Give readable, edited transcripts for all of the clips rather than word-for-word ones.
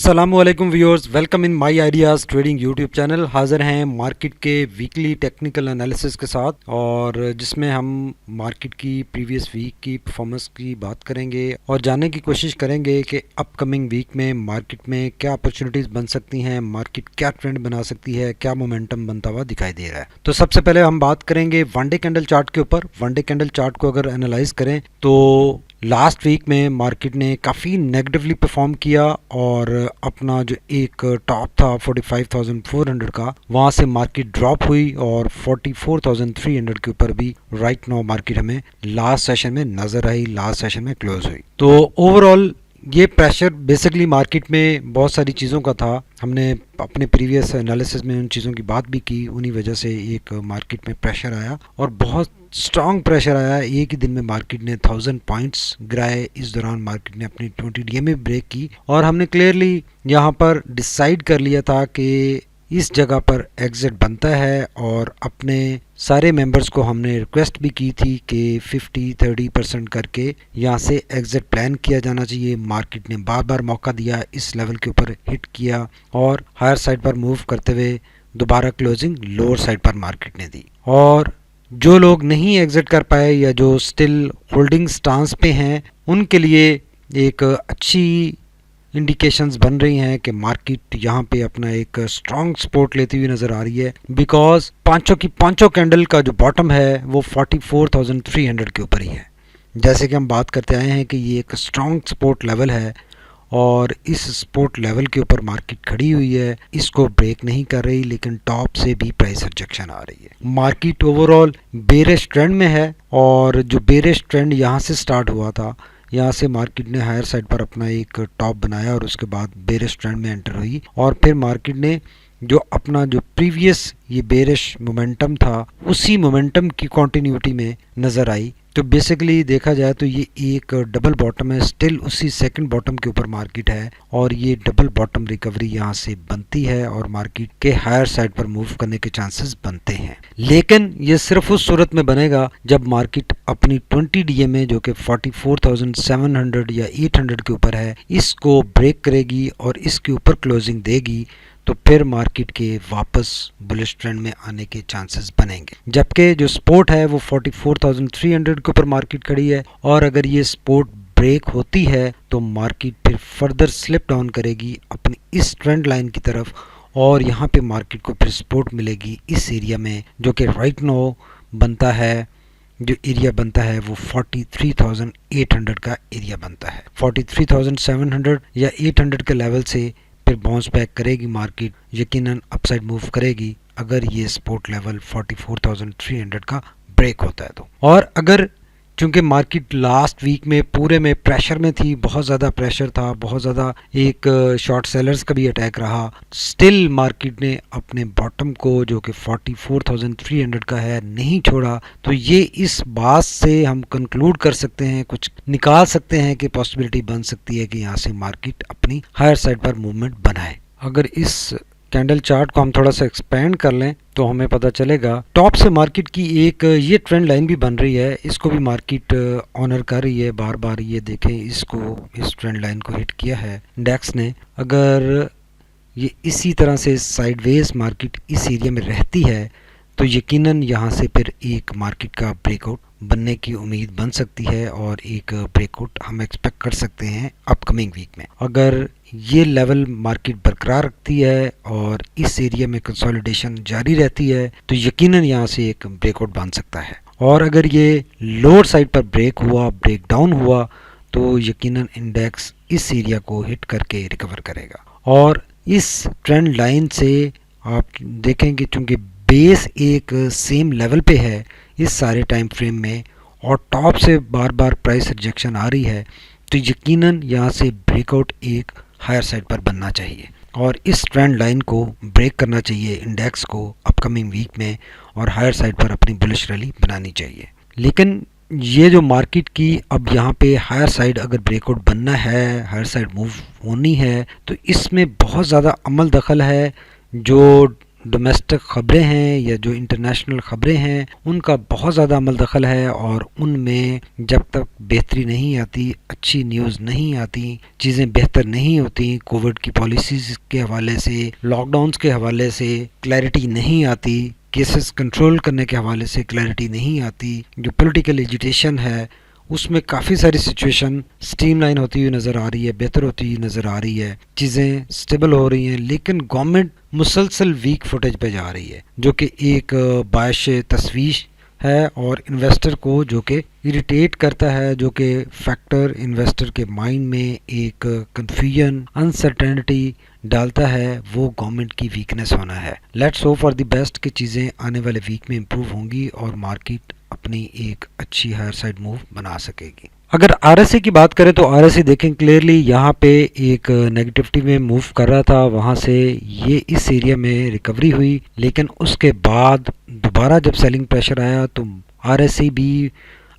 अस्सलामुअलैकुम viewers, welcome in my ideas trading YouTube channel. हाज़िर हैं मार्केट के वीकली टेक्निकल एनालिसिस के साथ, और जिसमें हम मार्केट की प्रीवियस वीक की परफॉर्मेंस की बात करेंगे और जानने की कोशिश करेंगे कि अपकमिंग वीक में मार्केट में क्या अपॉर्चुनिटीज़ बन सकती हैं, मार्केट क्या ट्रेंड बना सकती है, क्या मोमेंटम बनता हुआ दिखाई दे रहा है। तो सबसे पहले हम बात करेंगे वन डे कैंडल चार्ट के ऊपर। वन डे कैंडल चार्ट को अगर एनालाइज करें तो लास्ट वीक में मार्केट ने काफ़ी नेगेटिवली परफॉर्म किया और अपना जो एक टॉप था 45,400 का, वहाँ से मार्केट ड्रॉप हुई और 44,300 के ऊपर भी राइट नाउ मार्केट हमें लास्ट सेशन में नज़र आई, लास्ट सेशन में क्लोज हुई। तो ओवरऑल ये प्रेशर बेसिकली मार्केट में बहुत सारी चीज़ों का था। हमने अपने प्रीवियस एनालिसिस में उन चीज़ों की बात भी की, उन्हीं वजह से एक मार्केट में प्रेशर आया और बहुत स्ट्रॉन्ग प्रेशर आया। एक ही दिन में मार्केट ने 1000 पॉइंट्स गिराए। इस दौरान मार्केट ने अपनी 20 डीएमए ब्रेक की और हमने क्लियरली यहाँ पर डिसाइड कर लिया था कि इस जगह पर एग्जिट बनता है, और अपने सारे मेंबर्स को हमने रिक्वेस्ट भी की थी कि 50-30% करके यहाँ से एग्जिट प्लान किया जाना चाहिए। मार्केट ने बार बार मौका दिया, इस लेवल के ऊपर हिट किया और हायर साइड पर मूव करते हुए दोबारा क्लोजिंग लोअर साइड पर मार्केट ने दी। और जो लोग नहीं एग्जिट कर पाए या जो स्टिल होल्डिंग स्टांस पे हैं, उनके लिए एक अच्छी इंडिकेशंस बन रही हैं कि मार्केट यहाँ पे अपना एक स्ट्रॉन्ग सपोर्ट लेती हुई नज़र आ रही है, बिकॉज पांचों कैंडल का जो बॉटम है वो 44,300 के ऊपर ही है। जैसे कि हम बात करते आए हैं कि ये एक स्ट्रॉन्ग सपोर्ट लेवल है और इस सपोर्ट लेवल के ऊपर मार्केट खड़ी हुई है, इसको ब्रेक नहीं कर रही, लेकिन टॉप से भी प्राइस रिजेक्शन आ रही है। मार्केट ओवरऑल बेरिश ट्रेंड में है और जो बेरिश ट्रेंड यहाँ से स्टार्ट हुआ था, यहाँ से मार्केट ने हायर साइड पर अपना एक टॉप बनाया और उसके बाद बेरिश ट्रेंड में एंटर हुई और फिर मार्केट ने जो अपना जो प्रीवियस ये बेरिश मोमेंटम था, उसी मोमेंटम की कंटिन्यूटी में नज़र आई। तो बेसिकली देखा जाए तो ये एक डबल बॉटम है, स्टिल उसी सेकंड बॉटम के ऊपर मार्केट है और ये डबल बॉटम रिकवरी यहाँ से बनती है और मार्केट के हायर साइड पर मूव करने के चांसेस बनते हैं। लेकिन ये सिर्फ उस सूरत में बनेगा जब मार्केट अपनी 20 डीएमए जो कि 44,700 या 800 के ऊपर है, इसको ब्रेक करेगी और इसके ऊपर क्लोजिंग देगी, तो फिर मार्केट के वापस बुलिश ट्रेंड में आने के चांसेस बनेंगे। जबकि जो सपोर्ट है वो 44,300 के ऊपर मार्केट खड़ी है और अगर ये सपोर्ट ब्रेक होती है तो मार्केट फिर फर्दर स्लिप डाउन करेगी अपनी इस ट्रेंड लाइन की तरफ और यहाँ पे मार्केट को फिर सपोर्ट मिलेगी इस एरिया में, जो कि राइट नाउ बनता है, जो एरिया बनता है वो 43,800 का एरिया बनता है। 43,700 या 800 के लेवल से फिर बाउंस बैक करेगी मार्केट, यकीनन अपसाइड मूव करेगी अगर ये सपोर्ट लेवल 44,300 का ब्रेक होता है तो। और अगर चूंकि मार्केट लास्ट वीक में पूरे में प्रेशर में थी, बहुत ज़्यादा प्रेशर था, बहुत ज़्यादा एक शॉर्ट सेलर्स का भी अटैक रहा, स्टिल मार्केट ने अपने बॉटम को जो कि 44,300 का है नहीं छोड़ा, तो ये इस बात से हम कंक्लूड कर सकते हैं, कुछ निकाल सकते हैं कि पॉसिबिलिटी बन सकती है कि यहाँ से मार्केट अपनी हायर साइड पर मूवमेंट बनाए। अगर इस कैंडल चार्ट को हम थोड़ा सा एक्सपेंड कर लें तो हमें पता चलेगा टॉप से मार्केट की एक ये ट्रेंड लाइन भी बन रही है, इसको भी मार्केट ऑनर कर रही है बार बार। ये देखें, इसको इस ट्रेंड लाइन को हिट किया है इंडेक्स ने। अगर ये इसी तरह से साइडवेज मार्केट इस एरिया में रहती है तो यकीनन यहाँ से फिर एक मार्केट का ब्रेकआउट बनने की उम्मीद बन सकती है और एक ब्रेकआउट हम एक्सपेक्ट कर सकते हैं अपकमिंग वीक में। अगर ये लेवल मार्केट बरकरार रखती है और इस एरिया में कंसोलिडेशन जारी रहती है तो यकीनन यहाँ से एक ब्रेकआउट बन सकता है। और अगर ये लोअर साइड पर ब्रेक हुआ, ब्रेक डाउन हुआ, तो यकीनन इंडेक्स इस एरिया को हिट करके रिकवर करेगा। और इस ट्रेंड लाइन से आप देखेंगे चूँकि बेस एक सेम लेवल पे है इस सारे टाइम फ्रेम में और टॉप से बार बार प्राइस रिजेक्शन आ रही है, तो यकीनन यहाँ से ब्रेकआउट एक हायर साइड पर बनना चाहिए और इस ट्रेंड लाइन को ब्रेक करना चाहिए इंडेक्स को अपकमिंग वीक में और हायर साइड पर अपनी बुलिश रैली बनानी चाहिए। लेकिन ये जो मार्केट की अब यहाँ पे हायर साइड अगर ब्रेकआउट बनना है, हायर साइड मूव होनी है, तो इसमें बहुत ज़्यादा अमल दखल है जो डोमेस्टिक ख़बरें हैं या जो इंटरनेशनल ख़बरें हैं उनका बहुत ज़्यादा अमल दखल है, और उनमें जब तक बेहतरी नहीं आती, अच्छी न्यूज़ नहीं आती, चीज़ें बेहतर नहीं होती, कोविड की पॉलिसीज़ के हवाले से, लॉकडाउन्स के हवाले से क्लैरिटी नहीं आती, केसेस कंट्रोल करने के हवाले से क्लैरिटी नहीं आती, जो पॉलिटिकल एजिटेशन है उसमें काफ़ी सारी सिचुएशन स्ट्रीमलाइन होती हुई नज़र आ रही है, बेहतर होती हुई नज़र आ रही है, चीज़ें स्टेबल हो रही हैं, लेकिन गवर्नमेंट मुसलसल वीक फुटेज पे जा रही है, जो कि एक बायश तशवीश है और इन्वेस्टर को जो कि इरिटेट करता है, जो कि फैक्टर इन्वेस्टर के माइंड में एक कन्फ्यूजन, अनसर्टेनिटी डालता है, वो गवर्नमेंट की वीकनेस होना है। Let's hope for the best कि चीज़ें आने वाले वीक में इम्प्रूव होंगी और मार्केट अपनी एक अच्छी हायर साइड मूव बना सकेगी। अगर आरएसए की बात करें तो आरएसए देखें क्लियरली यहाँ पे एक नेगेटिविटी में मूव कर रहा था, वहाँ से ये इस एरिया में रिकवरी हुई, लेकिन उसके बाद दोबारा जब सेलिंग प्रेशर आया तो आरएसए भी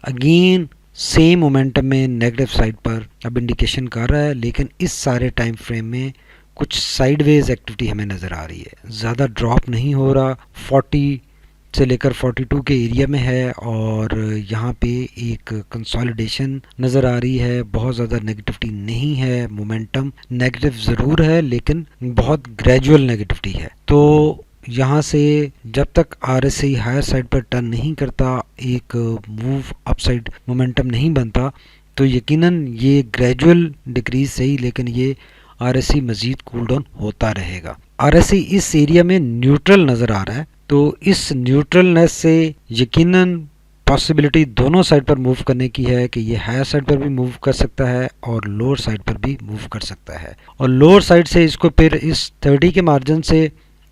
अगेन सेम मोमेंटम में नेगेटिव साइड पर अब इंडिकेशन कर रहा है, लेकिन इस सारे टाइम फ्रेम में कुछ साइडवेज एक्टिविटी हमें नज़र आ रही है, ज़्यादा ड्रॉप नहीं हो रहा, 40 से लेकर 42 के एरिया में है, और यहाँ पे एक कंसोलिडेशन नज़र आ रही है, बहुत ज़्यादा नेगेटिविटी नहीं है, मोमेंटम नेगेटिव ज़रूर है लेकिन बहुत ग्रेजुअल नेगेटिविटी है। तो यहाँ से जब तक आरएसआई हायर साइड पर टर्न नहीं करता, एक मूव अपसाइड मोमेंटम नहीं बनता, तो यकीनन ये ग्रेजुअल डिक्रीज सही, लेकिन ये आरएसआई मज़ीद कूल डाउन होता रहेगा। आरएसआई इस एरिया में न्यूट्रल नज़र आ रहा है, तो इस न्यूट्रलनेस से यकीनन पॉसिबिलिटी दोनों साइड पर मूव करने की है कि ये हायर साइड पर भी मूव कर सकता है और लोअर साइड पर भी मूव कर सकता है, और लोअर साइड से इसको फिर इस 30 के मार्जिन से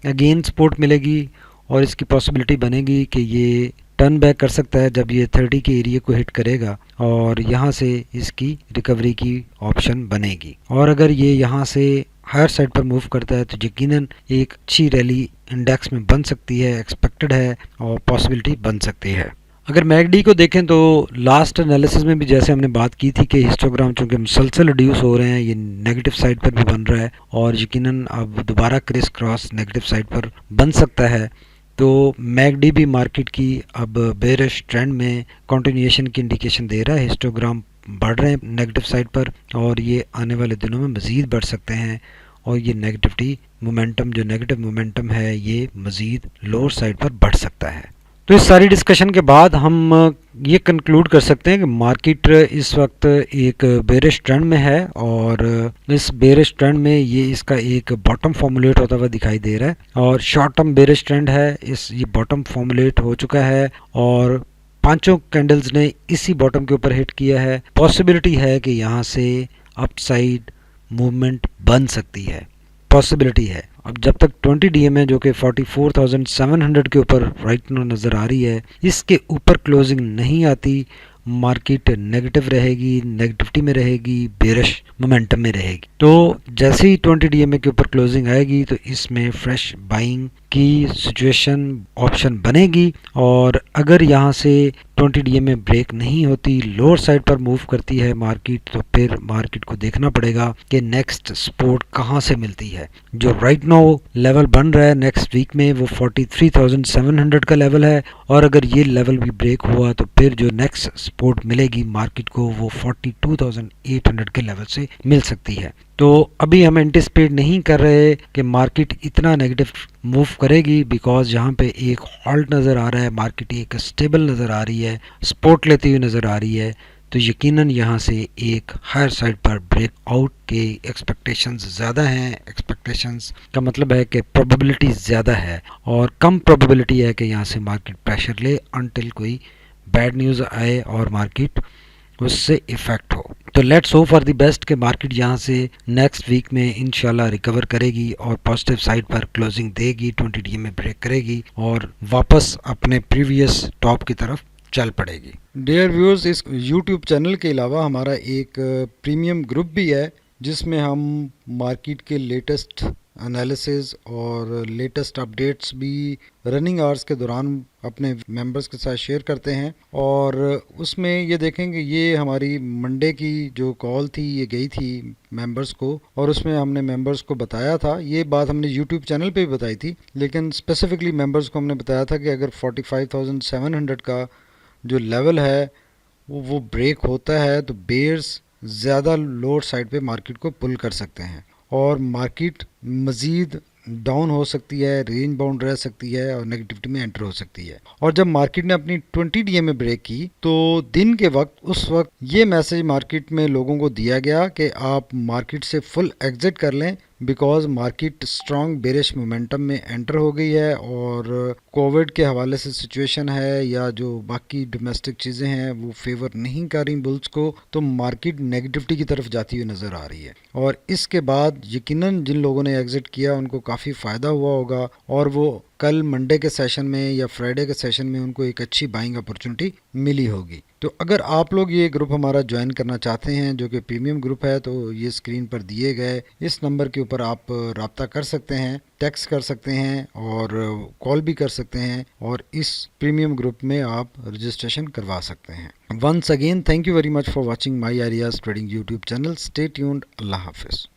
अगेन सपोर्ट मिलेगी और इसकी पॉसिबिलिटी बनेगी कि ये टर्न बैक कर सकता है जब ये 30 के एरिया को हिट करेगा, और यहाँ से इसकी रिकवरी की ऑप्शन बनेगी। और अगर ये यहाँ से हायर साइड पर मूव करता है तो यकीनन एक अच्छी रैली इंडेक्स में बन सकती है, एक्सपेक्टेड है और पॉसिबिलिटी बन सकती है। अगर मैकडी को देखें तो लास्ट एनालिसिस में भी जैसे हमने बात की थी कि हिस्टोग्राम चूँकि मुसलसल रिड्यूस हो रहे हैं, ये नेगेटिव साइड पर भी बन रहा है और यकीनन अब दोबारा क्रिस क्रॉस नेगेटिव साइड पर बन सकता है, तो मैकडी भी मार्केट की अब बेरिश ट्रेंड में कंटिन्यूएशन की इंडिकेशन दे रहा है। हिस्टोग्राम बढ़ रहे हैं नेगेटिव साइड पर और ये आने वाले दिनों में मज़ीद बढ़ सकते हैं, और ये नेगेटिविटी मोमेंटम, जो नेगेटिव मोमेंटम है, ये मज़ीद लोअर साइड पर बढ़ सकता है। तो इस सारी डिस्कशन के बाद हम ये कंक्लूड कर सकते हैं कि मार्केट इस वक्त एक बेरिश ट्रेंड में है, और इस बेरिश ट्रेंड में ये इसका एक बॉटम फॉर्मुलेट होता हुआ दिखाई दे रहा है, और शॉर्ट टर्म बेरिश ट्रेंड है, ये बॉटम फॉर्मुलेट हो चुका है और पांचों कैंडल्स ने इसी बॉटम के ऊपर हिट किया है। पॉसिबिलिटी है कि यहाँ से अपसाइड मूवमेंट बन सकती है, पॉसिबिलिटी है। अब जब तक 20 डीएमए जो कि 44,700 के ऊपर राइट नो नज़र आ रही है, इसके ऊपर क्लोजिंग नहीं आती, मार्केट नेगेटिव रहेगी, नेगेटिविटी में रहेगी, बेरिश मोमेंटम में रहेगी। तो जैसे ही 20 डीएमए के ऊपर क्लोजिंग आएगी तो इसमें फ्रेश बाइंग की सिचुएशन ऑप्शन बनेगी, और अगर यहाँ से 20 डीएमए ब्रेक नहीं होती, लोअर साइड पर मूव करती है मार्केट, तो फिर मार्केट को देखना पड़ेगा कि नेक्स्ट सपोर्ट कहाँ से मिलती है। जो राइट नाउ लेवल बन रहा है नेक्स्ट वीक में वो 43,700 का लेवल है, और अगर ये लेवल भी ब्रेक हुआ तो फिर जो नेक्स्ट सपोर्ट मिलेगी मार्केट को वो 42,800 के लेवल से मिल सकती है। तो अभी हम एंटिसिपेट नहीं कर रहे कि मार्केट इतना नेगेटिव मूव करेगी, बिकॉज यहाँ पे एक हॉल्ट नज़र आ रहा है, मार्केट एक स्टेबल नज़र आ रही है, सपोर्ट लेती हुई नज़र आ रही है, तो यकीनन यहाँ से एक हायर साइड पर ब्रेकआउट के एक्सपेक्टेशंस ज़्यादा हैं। एक्सपेक्टेशंस का मतलब है कि प्रोबेबिलिटी ज़्यादा है, और कम प्रोबेबिलिटी है कि यहाँ से मार्केट प्रेशर ले अनटिल कोई बैड न्यूज़ आए और मार्केट उससे इफ़ेक्ट हो। तो let's hope for the best कि मार्केट यहाँ से नेक्स्ट वीक में इंशाल्लाह रिकवर करेगी और पॉजिटिव साइड पर क्लोजिंग देगी, 20 डीएमए ब्रेक करेगी और वापस अपने प्रीवियस टॉप की तरफ चल पड़ेगी। डियर व्यूअर्स, इस यूट्यूब चैनल के अलावा हमारा एक प्रीमियम ग्रुप भी है जिसमें हम मार्केट के लेटेस्ट एनालिसिस और लेटेस्ट अपडेट्स भी रनिंग आवर्स के दौरान अपने मेंबर्स के साथ शेयर करते हैं। और उसमें ये देखेंगे, ये हमारी मंडे की जो कॉल थी ये गई थी मेंबर्स को, और उसमें हमने मेंबर्स को बताया था, ये बात हमने यूट्यूब चैनल पे भी बताई थी, लेकिन स्पेसिफिकली मेंबर्स को हमने बताया था कि अगर 45,700 का जो लेवल है वो ब्रेक होता है तो बेयर्स ज़्यादा लोअर साइड पे मार्केट को पुल कर सकते हैं और मार्केट मज़ीद डाउन हो सकती है, रेंज बाउंड रह सकती है और नेगेटिविटी में एंटर हो सकती है। और जब मार्केट ने अपनी 20 डीए में ब्रेक की तो दिन के वक्त उस वक्त ये मैसेज मार्केट में लोगों को दिया गया कि आप मार्केट से फुल एग्जिट कर लें, because market strong bearish momentum में एंटर हो गई है और कोविड के हवाले से सिचुएशन है या जो बाकी डोमेस्टिक चीज़ें हैं वो फेवर नहीं कर रही बुल्स को, तो मार्केट नेगेटिविटी की तरफ जाती हुई नज़र आ रही है। और इसके बाद यकीनन जिन लोगों ने एग्जिट किया उनको काफ़ी फ़ायदा हुआ होगा और वो कल मंडे के सेशन में या फ्राइडे के सेशन में उनको एक अच्छी बाइंग अपॉर्चुनिटी मिली होगी। तो अगर आप लोग ये ग्रुप हमारा ज्वाइन करना चाहते हैं जो कि प्रीमियम ग्रुप है, तो ये स्क्रीन पर दिए गए इस नंबर के ऊपर आप राब्ता कर सकते हैं, टेक्स्ट कर सकते हैं और कॉल भी कर सकते हैं और इस प्रीमियम ग्रुप में आप रजिस्ट्रेशन करवा सकते हैं। Once again thank you very much for watching my ideas trading YouTube channel. Stay tuned. अल्लाह हाफिज़।